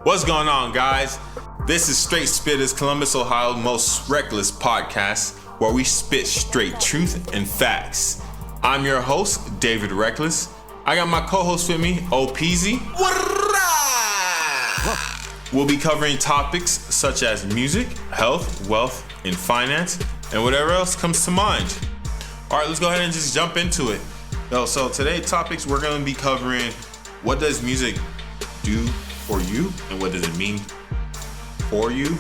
What's going on, guys? This is Straight Spittaz, Columbus, Ohio's most reckless podcast, where we spit straight truth and facts. I'm your host, David Reckless. I got my co-host with me, OPZ. We'll be covering topics such as music, health, wealth, and finance, and whatever else comes to mind. All right, let's go ahead and just jump into it. So today's topics, we're going to be covering what does music do for you, and what does it mean for you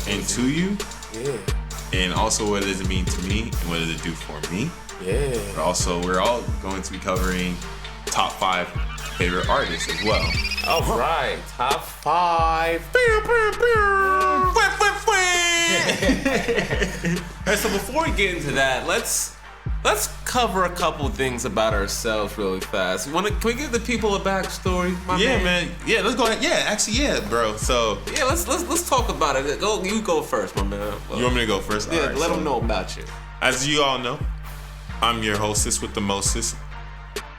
and to you. Yeah. And also what does it mean to me, and what does it do for me. Yeah. But also, we're all going to be covering top 5 favorite artists as well. All right, top 5. Alright, so before we get into that, let's cover a couple things about ourselves really fast. Can we give the people a backstory? Man. Yeah, let's go ahead. Yeah, actually, yeah, bro. So yeah, let's talk about it. You go first, my man. You want me to go first? Yeah, right, let them know about you. As you all know, I'm your hostess with the mostest,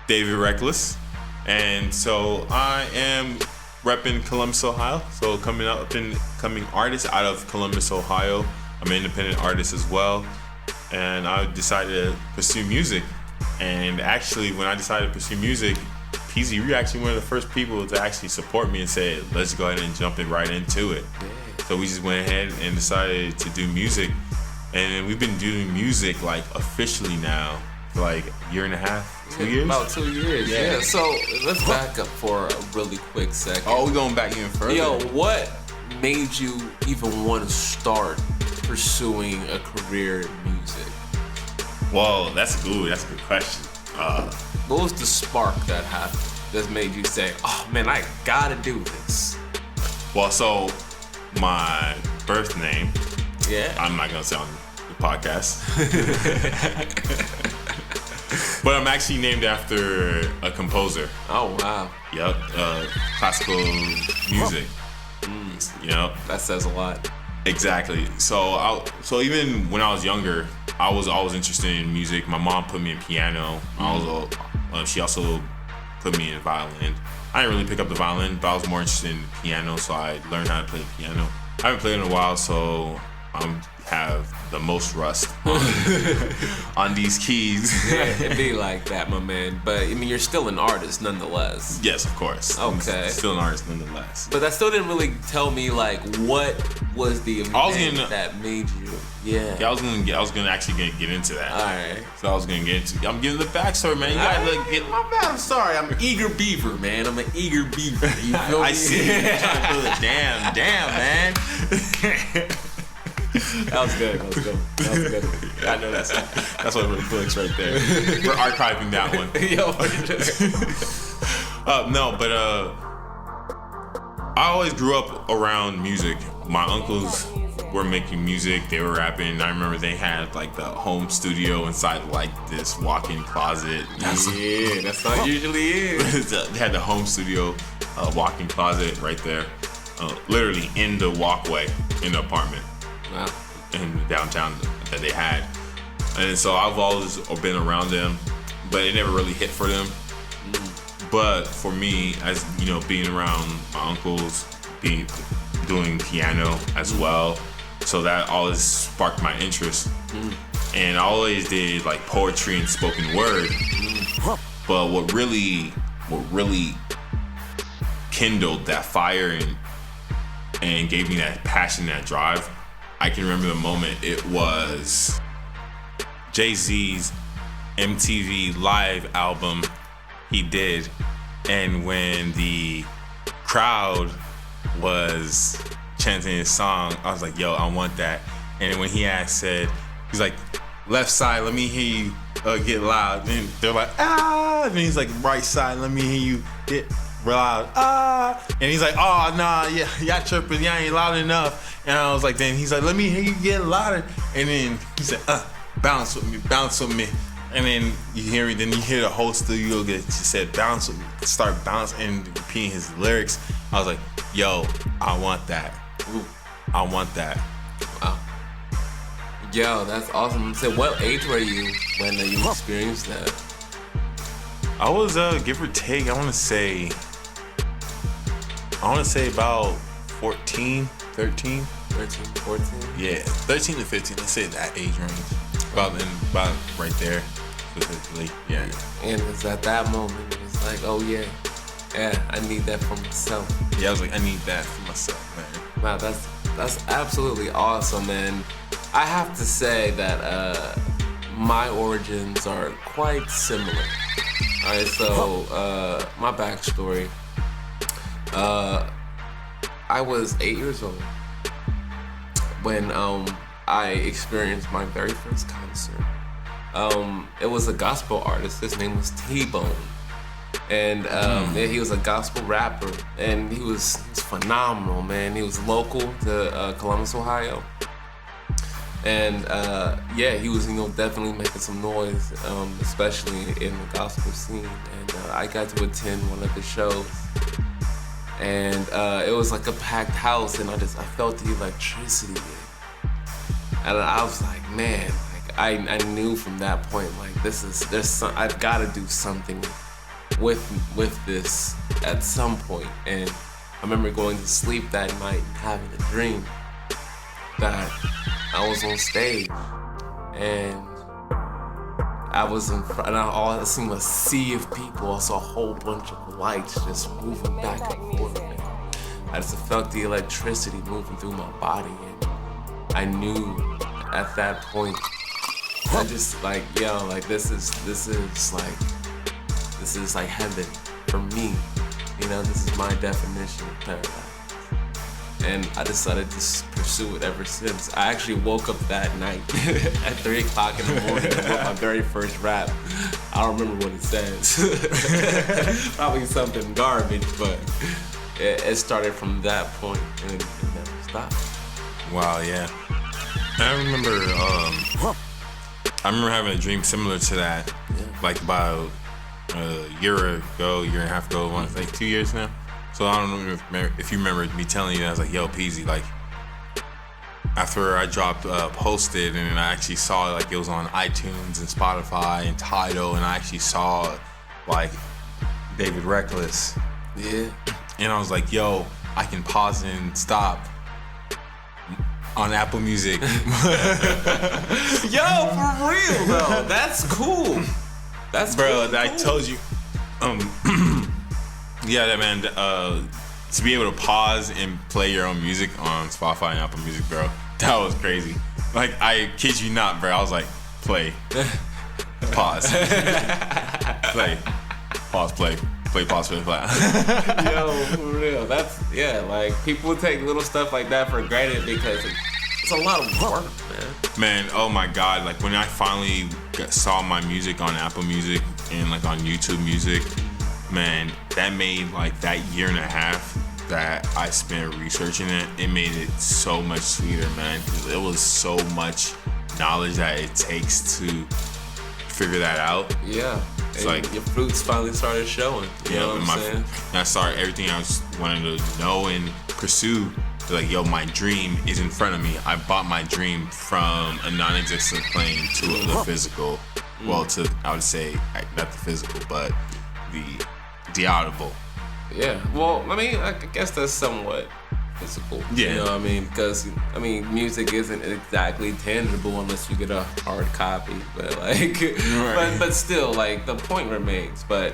David Reckless. And so I am repping Columbus, Ohio. So coming artist out of Columbus, Ohio. I'm an independent artist as well. And I decided to pursue music. And actually, when I decided to pursue music, PZ, you were actually one of the first people to actually support me and say, let's go ahead and jump right into it. Yeah. So we just went ahead and decided to do music. And we've been doing music like officially now for like a year and a half, 2 years? About 2 years, yeah. So let's back up for a really quick second. Oh, we're going back even further. Yo, what made you even want to start pursuing a career in music? Well, that's a good question. What was the spark that happened that made you say, oh man, I gotta do this? Well, so my birth name, yeah, I'm not gonna say on the podcast, but I'm actually named after a composer. Oh wow. Yep, classical music. You know, that says a lot. Exactly. So even when I was younger, I was always interested in music. My mom put me in piano. She also put me in violin. I didn't really pick up the violin, but I was more interested in the piano, so I learned how to play the piano. I haven't played in a while, so I have the most rust on these keys. Yeah, it'd be like that, my man. But I mean, you're still an artist nonetheless. Yes, of course. Okay. I'm still an artist nonetheless. But that still didn't really tell me like what was the event that made you. Yeah. I was gonna actually get into that. All right. So I'm giving the backstory, man. You gotta get. My bad. I'm sorry. I'm an eager beaver, man. I'm an eager beaver. You feel I me? see. You're trying to feel it. Damn, man. That was good. I know that's what it looks right there. We're archiving that one. Yo. I always grew up around music. My uncles were making music. They were rapping. I remember they had like the home studio inside like this walk-in closet. That's how it usually is. They had the home studio walk-in closet right there, literally in the walkway in the apartment. Wow. In downtown that they had. And so I've always been around them, but it never really hit for them. But for me, as you know, being around my uncles, doing piano as well, so that always sparked my interest. And I always did like poetry and spoken word. But what really kindled that fire and gave me that passion, that drive, I can remember the moment. It was Jay-Z's MTV Live album he did. And when the crowd was chanting his song, I was like, yo, I want that. And when he he's like, left side, let me hear you get loud. And they're like, ah. And he's like, right side, let me hear you get loud. Ah. And he's like, oh, nah, yeah, y'all tripping, y'all ain't loud enough. And I was like, then he's like, let me hear you get louder. And then he said, bounce with me. And then you hear the whole studio just said, bounce with me, start bouncing and repeating his lyrics. I was like, yo, I want that. Ooh, I want that. Wow. Yo, that's awesome. So what age were you when you experienced that? I was, give or take, I want to say I want to say about 14, 13. 13, 14? Yeah, 13 to 15. Let's say that age range. About right there, specifically. Yeah. And it's at that moment, it's like, oh yeah, I need that for myself. Yeah, I was like, I need that for myself, man. Wow, that's absolutely awesome, and I have to say that my origins are quite similar. All right, so my backstory. I was 8 years old when I experienced my very first concert. It was a gospel artist. His name was T-Bone. And he was a gospel rapper, and he was phenomenal, man. He was local to Columbus, Ohio. And he was, definitely making some noise, especially in the gospel scene. And I got to attend one of the shows. And it was like a packed house, and I felt the electricity. And I was like, man, like I knew from that point, like I've got to do something with this at some point. And I remember going to sleep that night and having a dream that I was on stage, and I was in front, and I seen a sea of people. I saw a whole bunch of lights just moving back and forth. And I just felt the electricity moving through my body, and I knew at that point, I just like, yo, like this is like heaven for me. This is my definition of paradise. And I decided to pursue it ever since. I actually woke up that night at 3 o'clock in the morning and wrote my very first rap. I don't remember what it says. Probably something garbage, but it started from that point and it never stopped. Wow, yeah. I remember having a dream similar to that, like about a year and a half ago, like 2 years now. So I don't know if you remember me telling you that. I was like, yo, Peasy, like, after I dropped Posted, and I actually saw like it was on iTunes and Spotify and Tidal, and I actually saw like David Reckless. Yeah. And I was like, yo, I can pause and stop on Apple Music. Yo, for real though. That's cool. That's bro, cool. I told you. Yeah, that man. To be able to pause and play your own music on Spotify and Apple Music, bro, that was crazy. Like, I kid you not, bro. I was like, play, pause, play, pause, play, pause, play. Yo, for real. That's like people take little stuff like that for granted because it's a lot of work, man. Man, oh my God! Like when I finally saw my music on Apple Music and like on YouTube Music. Man, that made like that year and a half that I spent researching it made it so much sweeter, man, because it was so much knowledge that it takes to figure that out. Yeah, it's and like your fruits finally started showing. You know what I'm saying? And I started everything I was wanting to know and pursue. Like, yo, my dream is in front of me. I bought my dream from a non-existent plane to the physical. Well, I would say not the physical, but the audible. Yeah, well, I mean, I guess that's somewhat physical. Yeah. You know what I mean? Because, I mean, music isn't exactly tangible unless you get a hard copy. But, like, right. but still, like, the point remains. But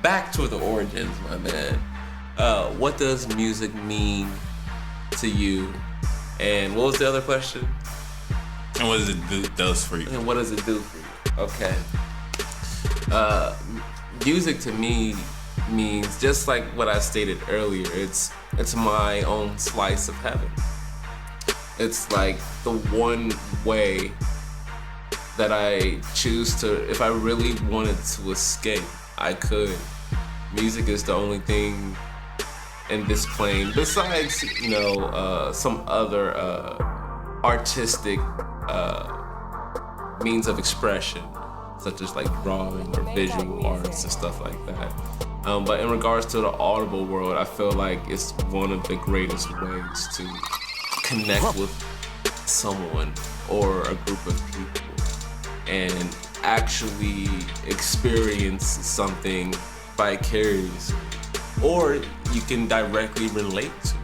back to the origins, my man. What does music mean to you? And what was the other question? And what does it do for you? And what does it do for you? Okay. Music to me means, just like what I stated earlier, it's my own slice of heaven. It's like the one way that I choose to, if I really wanted to escape, I could. Music is the only thing in this plane, besides, some other artistic means of expression, such as like drawing or visual arts and stuff like that. But in regards to the audible world, I feel like it's one of the greatest ways to connect with someone or a group of people and actually experience something vicariously. Or you can directly relate to.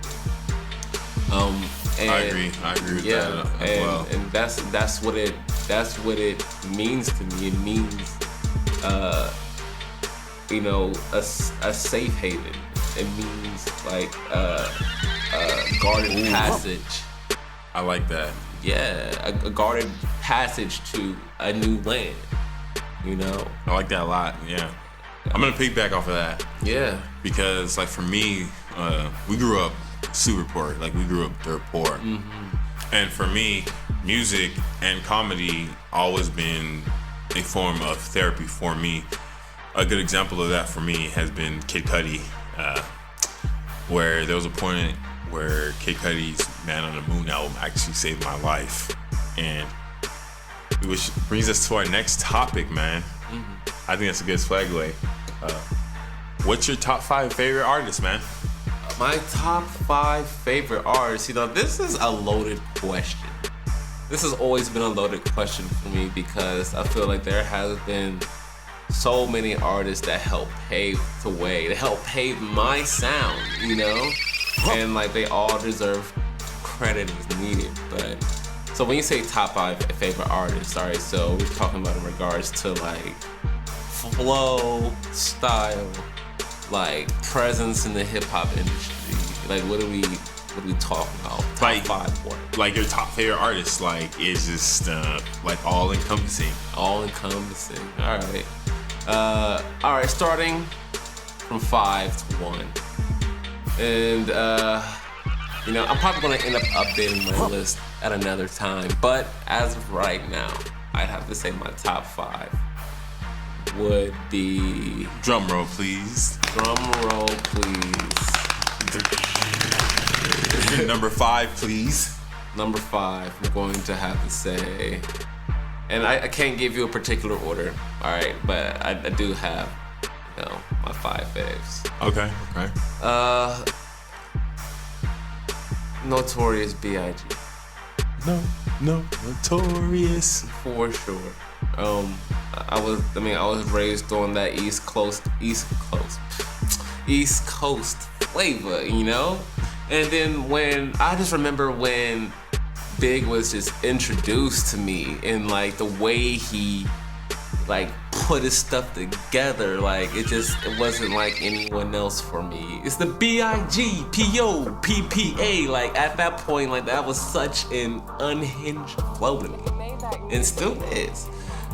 And I agree with that as well. And that's what it means to me. It means a safe haven. It means like a guarded passage. I like that. Yeah, a guarded passage to a new land. I like that a lot. Yeah, I'm gonna piggyback off of that. Yeah, because like for me, we grew up super poor. Like we grew up dirt poor, and for me, music and comedy always been a form of therapy for me. A good example of that for me has been Kid Cudi, where there was a point where Kid Cudi's Man on the Moon album actually saved my life. And which brings us to our next topic, man. I think that's a good segue. What's your top 5 favorite artists, man? My top 5 favorite artists, this is a loaded question. This has always been a loaded question for me because I feel like there has been so many artists that help pave the way, that help pave my sound, and like they all deserve credit as needed. But so when you say top 5 favorite artists, all right, so we're talking about in regards to like flow, style, like presence in the hip hop industry. Like what are we talking about? Top like 5 what? Like your top favorite artist, like is just like all encompassing. All encompassing. All right. Starting from 5 to 1, and I'm probably gonna end up updating my list at another time. But as of right now, I'd have to say my top 5 would be. Drum roll, please. Number 5, please. Number 5, I'm going to have to say, and I can't give you a particular order, all right, but I do have, my 5 faves. Okay. Notorious B.I.G. No, Notorious. For sure. I was raised on that East Coast flavor, And then I just remember when Big was just introduced to me and like the way he like put his stuff together, like it wasn't like anyone else for me. It's the B.I.G. P.O.P.P.A. Like at that point, like that was such an unhinged flow to me, and still is.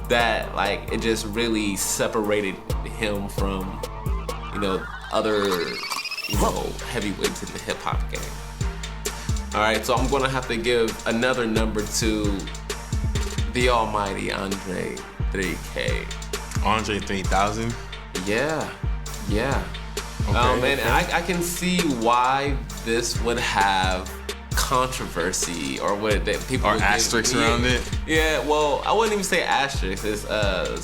That like it just really separated him from other heavyweights in the hip hop game. All right, so I'm gonna have to give another number to the almighty Andre 3K. Andre 3000. Yeah. Okay, and I can see why this would have controversy or what that people or asterisks around it. Yeah, well, I wouldn't even say asterisks. It's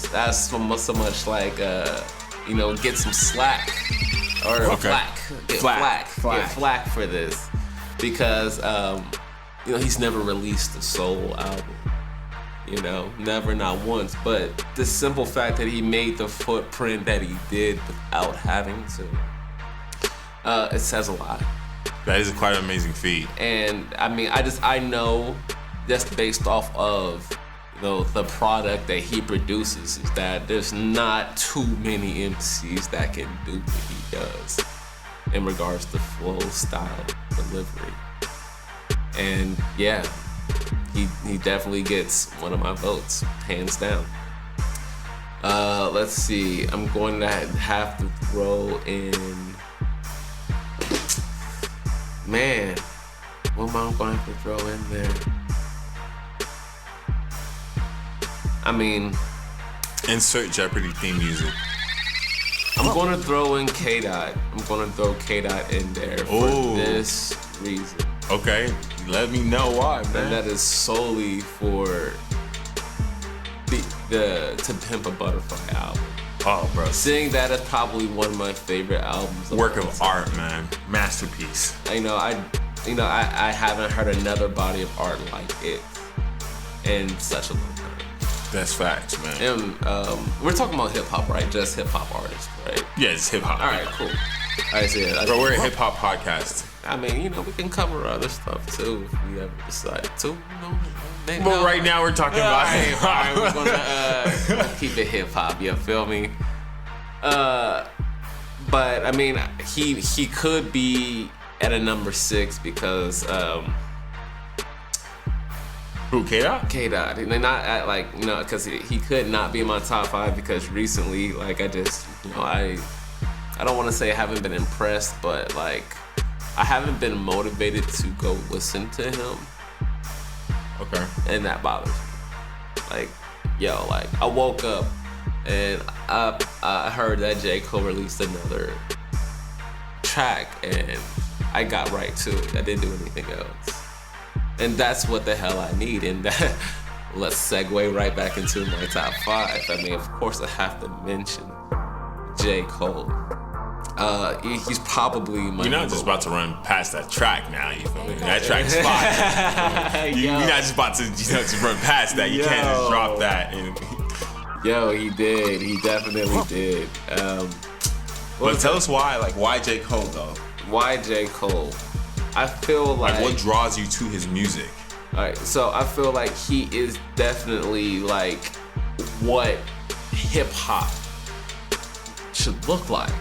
that's so much like get some slack or flack. Get flack for this because he's never released a solo album. Never, not once. But the simple fact that he made the footprint that he did without having to, it says a lot. That is quite an amazing feat. And I know just based off of the product that he produces is that there's not too many MCs that can do what he does in regards to flow, style, delivery. And yeah, he definitely gets one of my votes, hands down. Let's see, I'm going to have to throw in, man, what am I going to have to throw in there? Insert Jeopardy theme music. I'm going to throw in K-Dot. I'm going to throw K-Dot in there for this reason. Okay, let me know why, man. And that is solely for the To Pimp a Butterfly album. Oh, bro. Seeing that as probably one of my favorite albums. Work of art, man. Masterpiece. I haven't heard another body of art like it in such a long time. That's facts, man. And we're talking about hip hop, right? Just hip hop artists, right? Yeah, it's hip hop. All right, cool. I said, Bro, we're a hip hop podcast. I mean, you know, we can cover other stuff too if we ever decide to. Well, right now we're talking about hip hop. We're gonna keep it hip hop. You feel me? But I mean, he could be at a number 6 because Who, K-Dot? K-Dot. And not at like, you know, because he could not be in my top 5 because recently, like, I just, you know, I don't want to say I haven't been impressed, but like, I haven't been motivated to go listen to him. Okay. And that bothers me. Like, yo, like, I woke up and I heard that J. Cole released another track and I got right to it. I didn't do anything else. And that's what the hell I need. And that, let's segue right back into my top 5. I mean, of course, I have to mention J. Cole. He's probably my. You're not just about to run past that track now. You feel me? That track's fire. You're not just about to, just run past that. You can't just drop that. Yo, he did. He definitely did. But tell us why. Like, why J. Cole though? Why J. Cole? I feel like what draws you to his music? All right, so I feel like he is definitely like what hip hop should look like.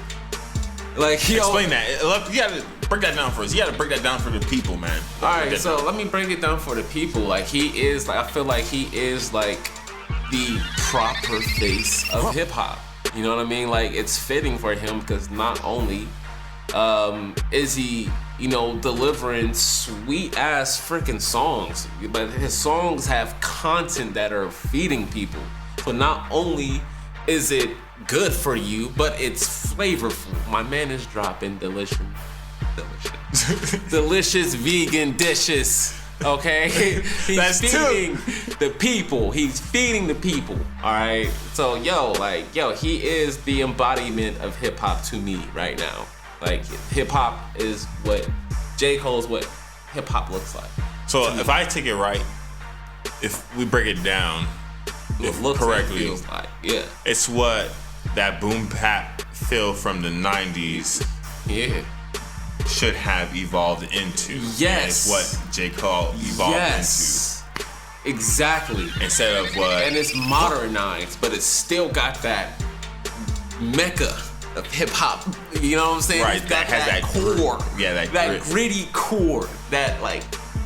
Like, explain that. You gotta break that down for us. You gotta break that down for the people, man. All right, so let me break it down for the people. Like, he is like, I feel like he is like the proper face of hip hop. You know what I mean? Like, it's fitting for him because not only is he, you know, delivering sweet ass freaking songs, but his songs have content that are feeding people. So not only is it good for you, but it's flavorful. My man is dropping delicious vegan dishes. Okay, he's feeding the people. He's feeding the people. All right. So he is the embodiment of hip hop to me right now. Like, hip hop is what J. Cole is what hip hop looks like. So if I take it right, if we break it down, it looks correctly, like, feels like, yeah, it's what that boom bap feel from the 90s should have evolved into. Yes. And it's what J. Cole evolved into. Exactly. Instead of what... And it's modernized, but it's still got that mecca of hip hop. You know what I'm saying? Right, it's got that has that core. Yeah, that gritty core that like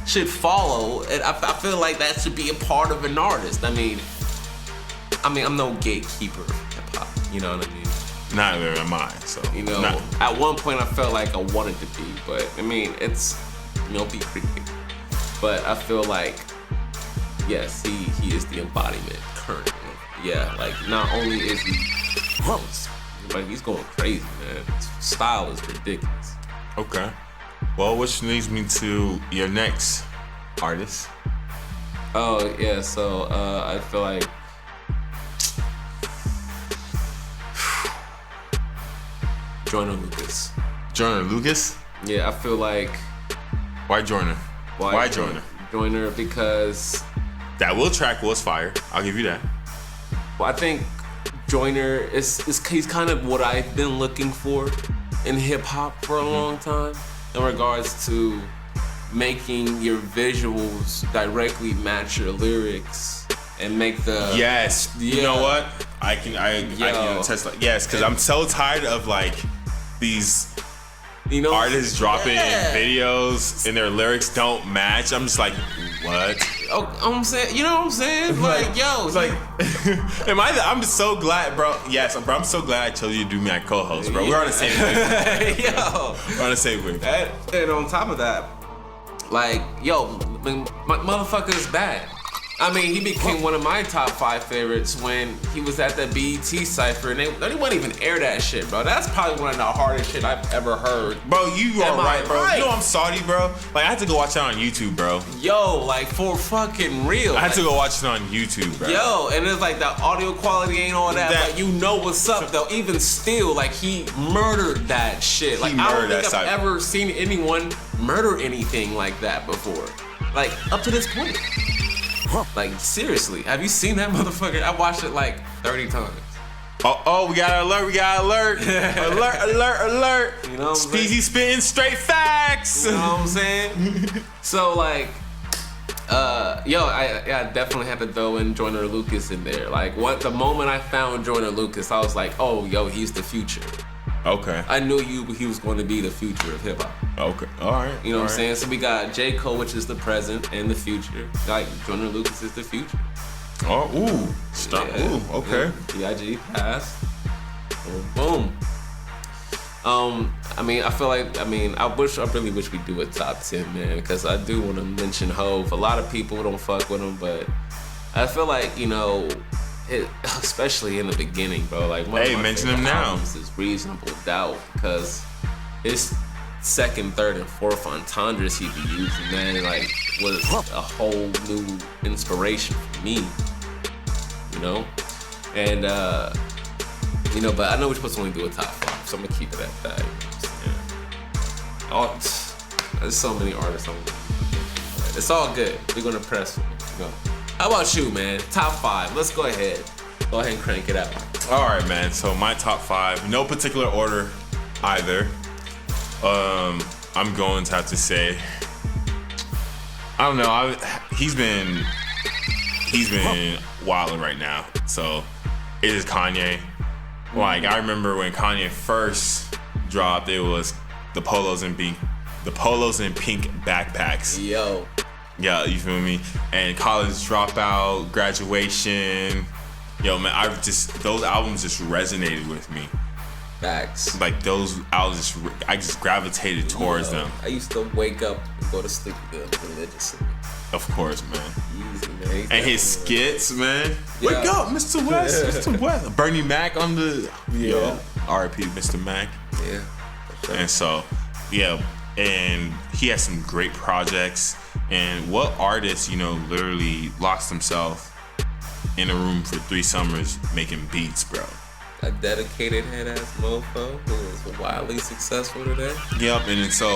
should follow. And I feel like that should be a part of an artist. I mean, I'm no gatekeeper of hip hop. You know what I mean? Neither am I. So at one point I felt like I wanted to be, but I mean, it's be creepy. But I feel like yes, he is the embodiment currently. Yeah, like not only is he but he's going crazy, man. His style is ridiculous. Okay. Well, which leads me to your next artist. Oh yeah, so I feel like Joyner Lucas. Joyner Lucas? Yeah, I feel like. Why Joyner? Why Joyner? Joyner because that Will track was fire. I'll give you that. Well, I think Joyner he's kind of what I've been looking for in hip hop for a long time in regards to making your visuals directly match your lyrics and make the You know what? I can attest. Yes, because I'm so tired of like these artists dropping videos and their lyrics don't match. I'm just like, what? Oh, I'm saying, you know what I'm saying? Like, yo, it's like, I'm so glad, bro. Yes, bro. I'm so glad I chose you to do my co-host, bro. We're on the same wave. Yo, we're on the same wave. And on top of that, like, yo, my motherfucker is bad. I mean, he became one of my top 5 favorites when he was at the BET Cypher, and they wouldn't even air that shit, bro. That's probably one of the hardest shit I've ever heard. Bro, you are right, bro. You know I'm salty, bro. Like, I had to go watch it on YouTube, bro. Yo, like, for fucking real. I had to go watch it on YouTube, bro. Yo, and it's like the audio quality ain't all that, but you know what's up, though. Even still, like, he murdered that shit. Like, I don't think I've ever seen anyone murder anything like that before. Like, up to this point. Like, seriously, have you seen that motherfucker? I watched it like 30 times. Oh, we got an alert, alert. You know what I'm saying? Speezy spitting straight facts. You know what I'm saying? So like, I definitely had to throw in Joyner Lucas in there. Like, the moment I found Joyner Lucas, I was like, oh, yo, he's the future. Okay. I knew he was going to be the future of hip hop. Okay. All right. You know what I'm saying? So we got J. Cole, which is the present and the future. Like, Joyner Lucas is the future. Oh, ooh. Stop. Yeah. Ooh, okay. B.I.G. passed. Boom. I mean, I really wish we do a top 10, man, because I do want to mention Hove. A lot of people don't fuck with him, but I feel like, you know, especially in the beginning, bro. Like, mention him now. Is Reasonable Doubt, because his second, third, and fourth entendres he be using, man, like, was a whole new inspiration for me, you know? And, you know, but I know we're supposed to only do a top 5, so I'm gonna keep it at that. You know what I'm saying? There's so many artists on it. It's all good. We're gonna press. You know. How about you, man? Top 5. Let's go ahead. Go ahead and crank it out. All right, man. So my top 5, no particular order either. I'm going to have to say, I don't know. He's been wilding right now. So it is Kanye. Like, I remember when Kanye first dropped, it was the polos and pink backpacks. Yo. Yeah, you feel me? And College Dropout, Graduation. Yo, man, those albums just resonated with me. Facts. Like, those albums, I just gravitated towards them. I used to wake up and go to sleep religiously. Of course, man. Easy, man. And his skits, man. Yeah. Wake up, Mr. West, Mr. West. Bernie Mac on the, yo, R.I.P. Mr. Mac. Yeah. Sure. And so, yeah, and he has some great projects. And what artist, you know, literally locks himself in a room for 3 summers making beats, bro? A dedicated head-ass mofo who is wildly successful today. Yep, and so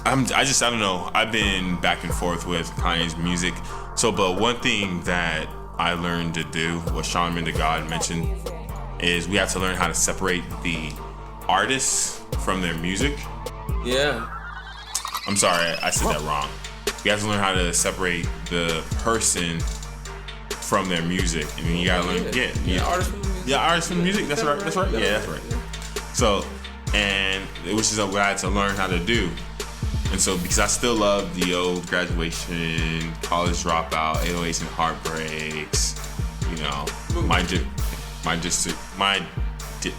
I don't know. I've been back and forth with Kanye's music. So, but one thing that I learned to do, what Sean Mendigod mentioned, is we have to learn how to separate the artists from their music. Yeah. I'm sorry, I said that wrong. We have to learn how to separate the person from their music. I mean, you gotta learn, artists from music. Yeah, artists from music. That's right. Yeah, that's right. So, and it was just what I had to learn how to do. And so, because I still love the old Graduation, College Dropout, 808s and Heartbreaks, you know, my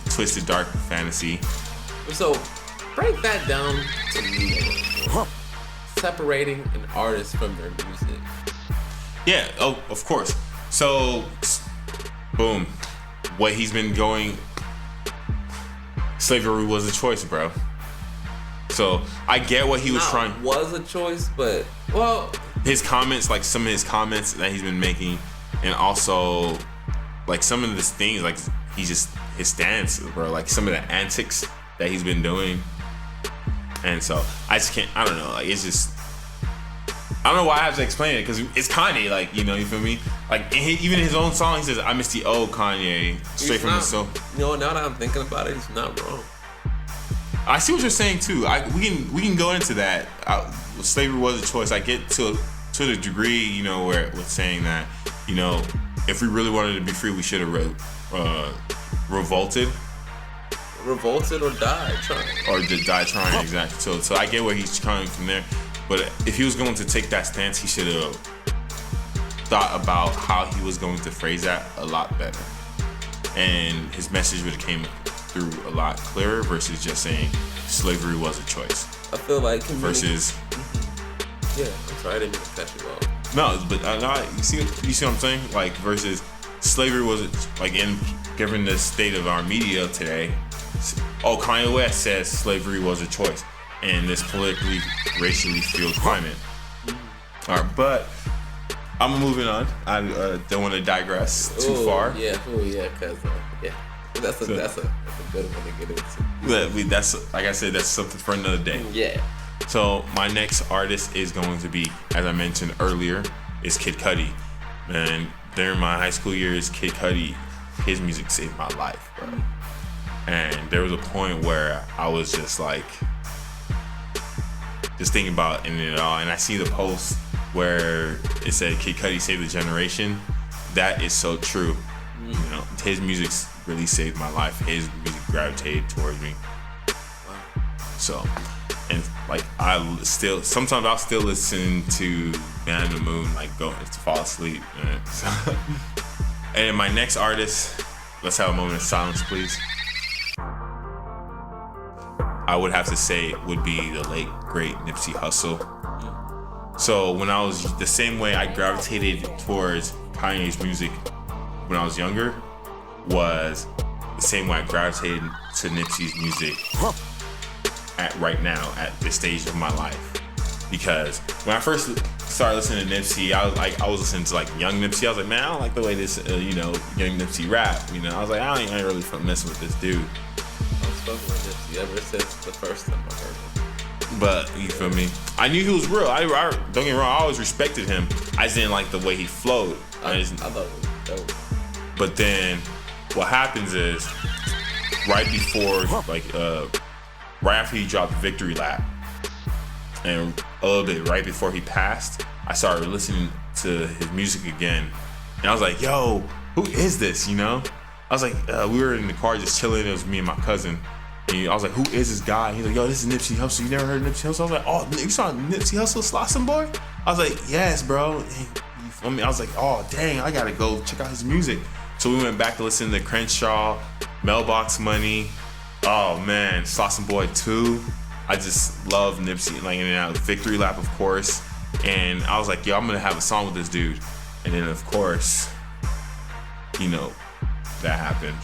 Twisted Dark Fantasy. So, break that down to me a little bit. Separating an artist from their music. Yeah, oh, of course. So, boom. What he's been going, slavery was a choice, bro. So I get what he was trying. Was a choice, but well, his comments, like some of his comments that he's been making, and also like some of his things, like his stance, bro. Like some of the antics that he's been doing, and so I just can't. I don't know. Like it's just. I don't know why I have to explain it, because it's Kanye, like, you know, you feel me? Like, even in his own song, he says, I miss the old Kanye, straight from the soul. You know, now that I'm thinking about it, he's not wrong. I see what you're saying, too. We can go into that. Slavery was a choice. I get to the degree, you know, where we're saying that, you know, if we really wanted to be free, we should have revolted. Revolted or died trying. Or die trying, exactly. So I get where he's coming from there. But if he was going to take that stance, he should have thought about how he was going to phrase that a lot better. And his message would have came through a lot clearer versus just saying slavery was a choice. I feel like versus. Yeah, I'm sorry, I didn't mean to cut you off. No, but you see what I'm saying? Like versus slavery was like given the state of our media today. Oh, Kanye West says slavery was a choice in this politically, racially fueled climate. All right, but I'm moving on. I don't want to digress too far. Yeah, because that's a good one to get into. That's like I said, that's something for another day. Yeah. So my next artist is going to be, as I mentioned earlier, is Kid Cudi. And during my high school years, Kid Cudi, his music saved my life, bro. And there was a point where I was just like, just thinking about ending it all. And I see the post where it said Kid Cudi saved the generation. That is so true. You know, his music really saved my life. His music gravitated towards me. So, and like sometimes I'll still listen to Man in the Moon, like going to fall asleep. So, and my next artist, let's have a moment of silence, please. I would have to say it would be the late great Nipsey Hussle. So when I was the same way I gravitated towards Kanye's music when I was younger was the same way I gravitated to Nipsey's music right now at this stage of my life. Because when I first started listening to Nipsey, I was listening to like young Nipsey. I was like, man, I don't like the way this young Nipsey rap. I was like, I ain't really messing with this dude. I've spoken with Nipsey ever since the first time I heard him. But you feel me? I knew he was real. I don't get me wrong. I always respected him. I just didn't like the way he flowed. I thought it was dope. But then, what happens is, right after he dropped Victory Lap, and a little bit right before he passed, I started listening to his music again, and I was like, "Yo, who is this?" I was like, we were in the car just chilling. It was me and my cousin. And I was like, "Who is this guy?" He's like, "Yo, this is Nipsey Hussle. You never heard of Nipsey Hussle?" I was like, "Oh, you saw Nipsey Hussle, Slauson Boy?" I was like, "Yes, bro." You feel me? I was like, "Oh, dang, I gotta go check out his music." So we went back to listen to Crenshaw, Mailbox Money. Oh man, Slauson Boy 2. I just love Nipsey. And Victory Lap, of course. And I was like, "Yo, I'm gonna have a song with this dude." And then, of course, that happened.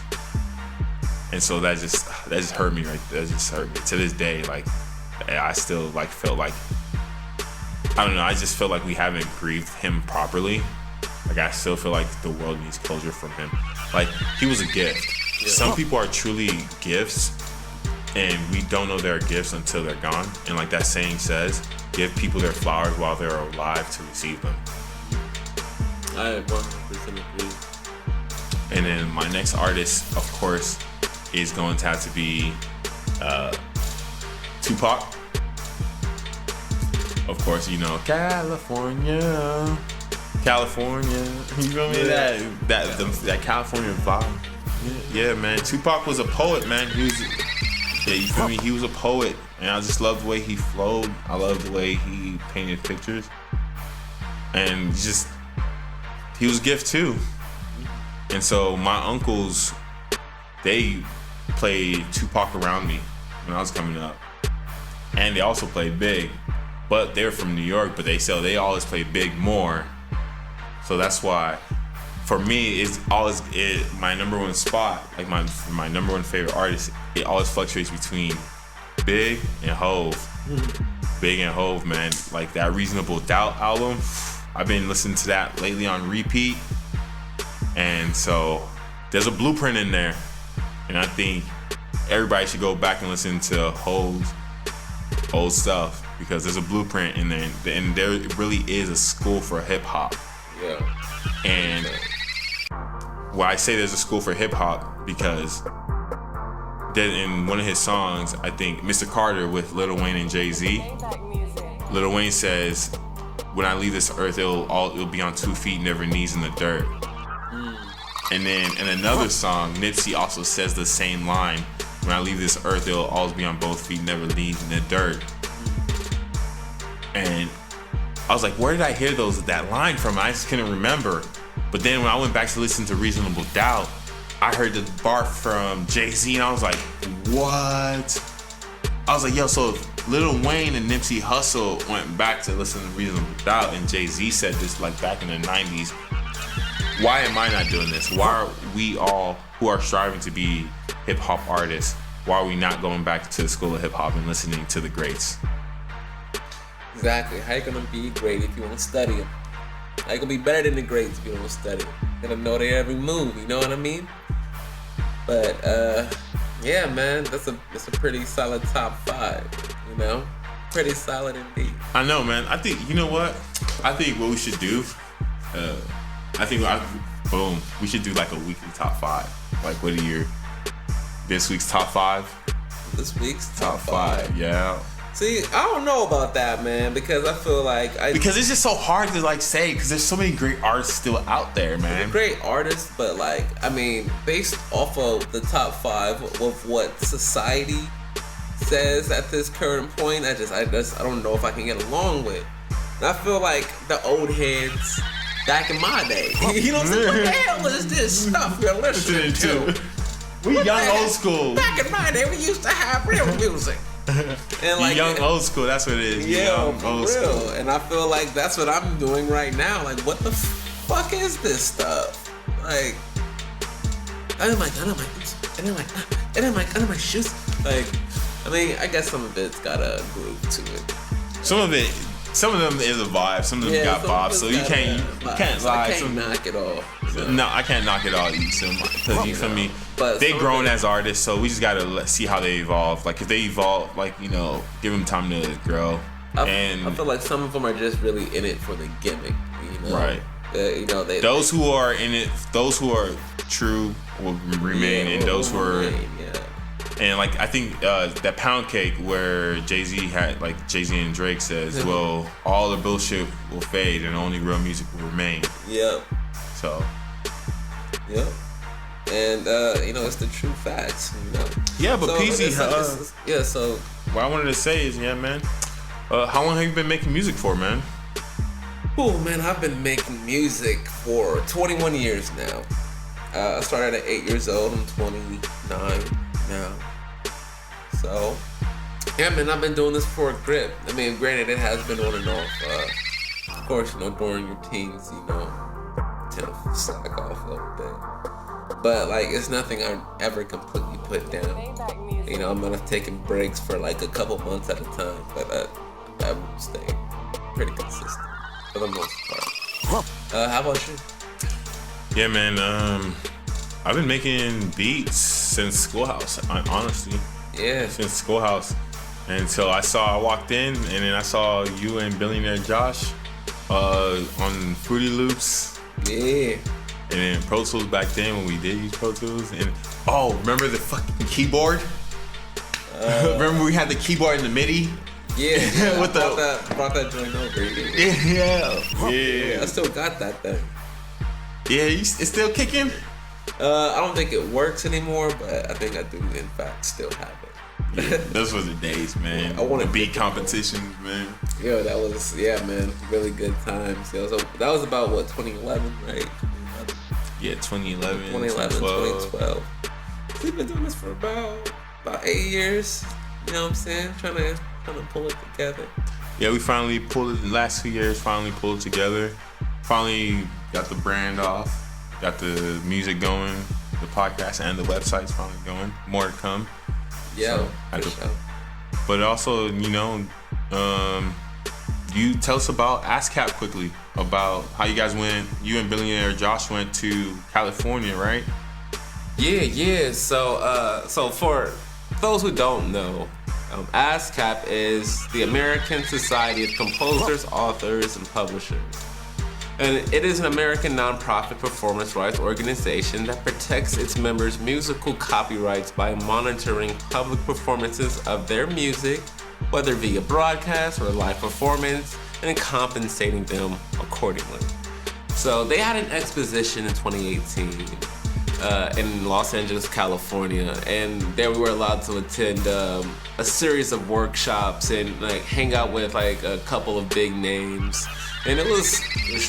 And so that just hurt me right there. That just hurt me. To this day, I still felt like, I don't know, I just feel like we haven't grieved him properly. I still feel like the world needs closure from him. He was a gift. Yeah. Some people are truly gifts, and we don't know they're gifts until they're gone. And like that saying says, give people their flowers while they're alive to receive them. I 100% agree. And then my next artist, of course, is going to have to be Tupac. Of course, California. You feel me? Yeah. That California vibe. Yeah, man. Tupac was a poet, man. You feel me? He was a poet, and I just love the way he flowed. I love the way he painted pictures, and he was a gift too. And so my uncles, they played Tupac around me when I was coming up, and they also played Big, but they're from New York. But they always played Big more. So that's why, for me, it's always my number one spot, my number one favorite artist. It always fluctuates between Big and Hove. Big and Hove, man. That Reasonable Doubt album, I've been listening to that lately on repeat. And so there's a blueprint in there. And I think everybody should go back and listen to Hove's old stuff, because there's a blueprint in there. And there really is a school for hip hop. Yeah. And I say there's a school for hip hop because in one of his songs, I think Mr. Carter with Lil Wayne and Jay-Z, Lil Wayne says, "When I leave this earth, it'll be on 2 feet, never knees in the dirt." And then in another song, Nipsey also says the same line, "When I leave this earth, it'll always be on both feet, never knees in the dirt." And I was like, where did I hear that line from? I just couldn't remember. But then when I went back to listen to Reasonable Doubt, I heard the bar from Jay-Z, and I was like, what? I was like, yo, so if Lil Wayne and Nipsey Hussle went back to listen to Reasonable Doubt, and Jay-Z said this back in the 90s, why am I not doing this? Why are we all who are striving to be hip-hop artists, why are we not going back to the school of hip-hop and listening to the greats? Exactly. How you gonna be great if you won't study them? How you gonna be better than the greats if you don't study them? You gotta know their every move, you know what I mean? But yeah, man, that's a pretty solid top 5, Pretty solid indeed. I know, man. I think, you know what? I think what we should do, Boom. We should do like a weekly top 5. Like, what are this week's top 5? This week's top 5. Yeah. See, I don't know about that, man, because I feel like because it's just so hard to like say, because there's so many great artists still out there, man. Great artists, but like, I mean, based off of the top 5 of what society says at this current point, I don't know if I can get along with. And I feel like the old heads back in my day, you know what I'm saying? What the hell is this stuff we're listening to? We young old school. Back in my day, we used to have real music. And like young old school, that's what it is. Yeah, young, old school. And I feel like that's what I'm doing right now. Like, what the fuck is this stuff? Like, I didn't like my shoes. Like, I mean, I guess some of it's got a groove to it. Some of them is a vibe. Some of them got vibes. So you can't lie. I can't knock it off. So. No, I can't knock it all. Because you feel me? But they grown as artists, so we just gotta see how they evolve. Like if they evolve, like give them time to grow. I feel like some of them are just really in it for the gimmick, Right. Those who are in it, those who are true will remain, and those who are. And like I think that Pound Cake where Jay-Z and Drake says, well, all the bullshit will fade and only real music will remain. Yep. So. Yep. And it's the true facts, Yeah, but PZ, so what I wanted to say is, man, how long have you been making music for, man? Oh man, I've been making music for 21 years now. I started at 8 years old. I'm 29 now. So, yeah, man, I've been doing this for a grip. I mean, granted, it has been on and off. Of course, during your teens, tend to slack off a little bit. But like, it's nothing I ever completely put down. I'm gonna taking breaks for like a couple months at a time, but I would stay pretty consistent for the most part. How about you? Yeah, man. I've been making beats since Schoolhouse. Honestly. Yeah. Since Schoolhouse, and so I walked in, and then I saw you and Billionaire Josh on Fruity Loops. Yeah. And then Pro Tools back then when we did use Pro Tools. And remember the fucking keyboard? Remember we had the keyboard in the MIDI? Yeah. brought that joint over. Yeah. I still got that thing. Yeah, it's still kicking? I don't think it works anymore, but I think I do in fact still have it. Yeah, those were the days, man. I want to beat competitions, man. Yo, that was man, really good times. Yo, so that was about 2011, right? Yeah, 2011, 2012. We've been doing this for about 8 years. You know what I'm saying? Trying to pull it together. Yeah, we finally pulled it. The last 2 years, finally pulled it together. Finally got the brand off. Got the music going. The podcast and the website's finally going. More to come. Yeah, so, but also, you tell us about ASCAP quickly, about how you guys went. You and Billionaire Josh went to California, right? Yeah. So for those who don't know, ASCAP is the American Society of Composers, Authors, and Publishers. And it is an American nonprofit performance rights organization that protects its members' musical copyrights by monitoring public performances of their music, whether via broadcast or live performance, and compensating them accordingly. So they had an exposition in 2018 in Los Angeles, California, and there we were allowed to attend a series of workshops and hang out with a couple of big names. And it was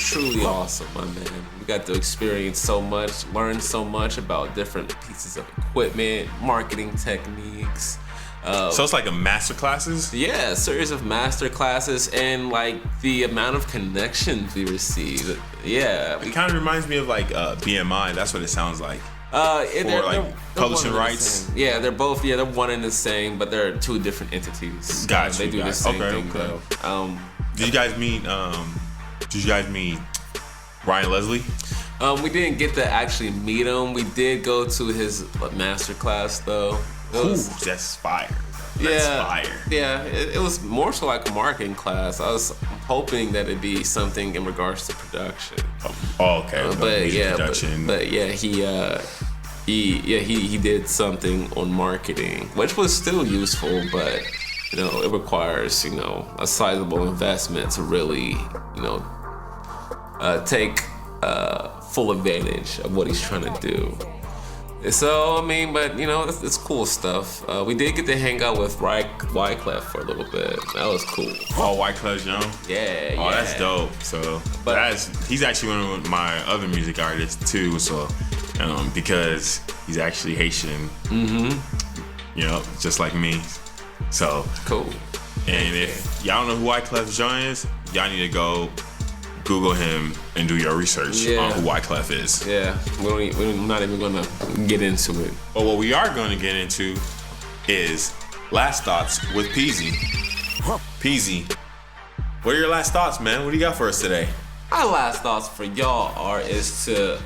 truly awesome, my man. We got to experience so much, learn so much about different pieces of equipment, marketing techniques. So it's like a master classes? Yeah, a series of master classes, and the amount of connections we received. Yeah. It kind of reminds me of BMI. That's what it sounds like. They're publishing rights. Yeah, they're both. Yeah, they're one and the same, but they're two different entities. Gotcha. They do the same thing though. Did you guys meet Ryan Leslie? We didn't get to actually meet him. We did go to his master class though. Ooh, that's fire. That's fire. Yeah, it was more so like a marketing class. I was hoping that it'd be something in regards to production. Oh, okay. Production. He did something on marketing, which was still useful, but it requires a sizable investment to really take full advantage of what he's trying to do. So, I mean, but, it's cool stuff. We did get to hang out with Wyclef for a little bit. That was cool. Oh, Wyclef Young? Yeah. Oh, that's dope. So, he's actually one of my other music artists, too. So, because he's actually Haitian. Mm-hmm. Just like me. So. Cool. And if y'all don't know who Wyclef Jean is, y'all need to go Google him and do your research on who Wyclef is. Yeah, we're not even gonna get into it. But what we are gonna get into is last thoughts with Peasy. Peasy, what are your last thoughts, man? What do you got for us today? My last thoughts for y'all is to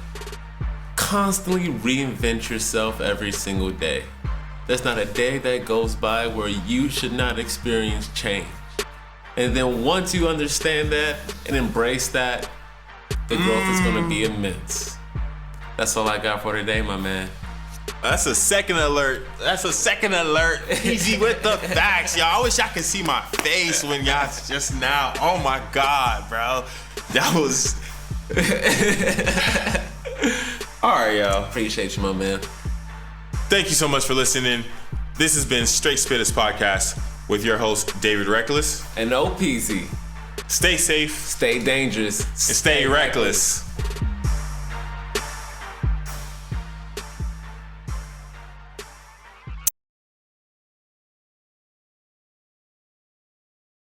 constantly reinvent yourself every single day. There's not a day that goes by where you should not experience change. And then once you understand that and embrace that, the growth is going to be immense. That's all I got for today, my man. That's a second alert. Easy with the facts, y'all. I wish y'all could see my face when y'all just now. Oh my God, bro. That was... All right, y'all. Appreciate you, my man. Thank you so much for listening. This has been Straight Spittaz Podcast with your host, David Reckless. And OPZ. Stay safe. Stay dangerous. And stay reckless.